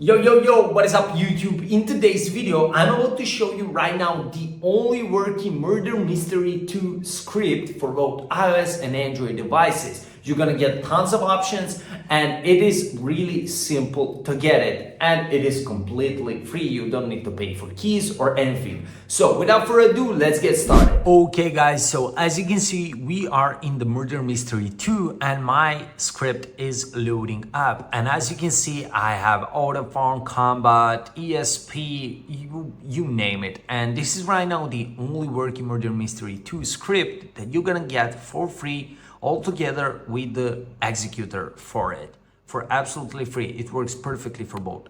Yo, what is up YouTube? In today's video, I'm about to show you right now the only working Murder Mystery 2 script for both iOS and Android devices. You're gonna get tons of options and it is really simple to get it. And it is completely free. You don't need to pay for keys or anything. So without further ado, let's get started. Okay guys, so as you can see, we are in the Murder Mystery 2 and my script is loading up. And as you can see, I have auto farm, combat, ESP, you name it. And this is right now the only working Murder Mystery 2 script that you're gonna get for free all together with the executor for it. For absolutely free. It works perfectly for both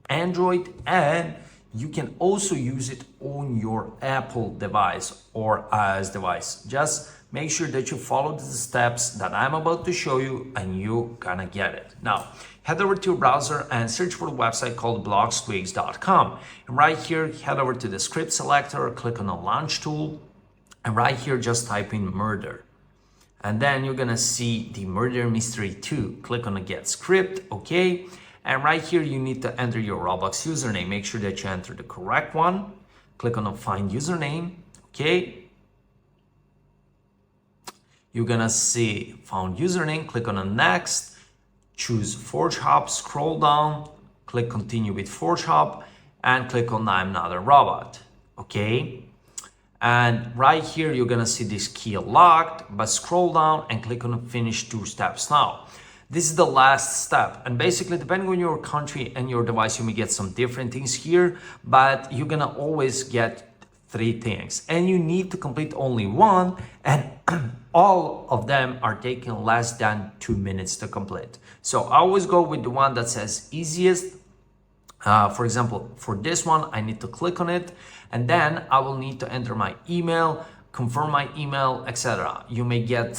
Android and you can also use it on your Apple device or iOS device. Just make sure that you follow the steps that I'm about to show you and you're gonna get it. Now, head over to your browser and search for the website called blogsquigs.com. And right here, head over to the script selector, click on the launch tool, and right here, just type in murder. And then you're gonna see the Murder Mystery 2. Click on the Get Script, okay? And right here, you need to enter your Roblox username. Make sure that you enter the correct one. Click on the Find Username, okay? You're gonna see Found Username, click on the Next, choose Forge Hop, scroll down, click Continue with Forge Hop, and click on I'm not a robot, okay? And right here, you're gonna see this key locked, but scroll down and click on finish 2 steps now. This is the last step. And basically, depending on your country and your device, you may get some different things here, but you're gonna always get 3 things. And you need to complete only one, and all of them are taking less than 2 minutes to complete. So I always go with the one that says easiest. For example, for this one, I need to click on it and then I will need to enter my email, confirm my email, etc. You may get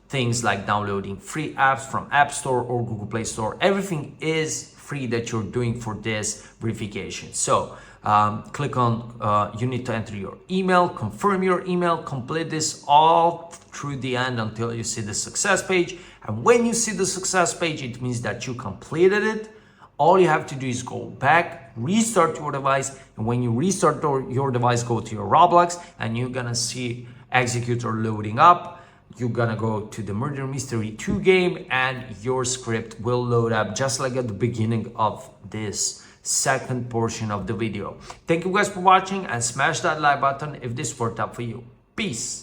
things like downloading free apps from App Store or Google Play Store. Everything is free that you're doing for this verification. So click on, you need to enter your email, confirm your email, complete this all through the end until you see the success page. And when you see the success page, it means that you completed it. All you have to do is go back, restart your device, and when you restart your device, go to your Roblox, and you're gonna see executor loading up. You're gonna go to the Murder Mystery 2 game, and your script will load up just like at the beginning of this second portion of the video. Thank you guys for watching, and smash that like button if this worked out for you. Peace.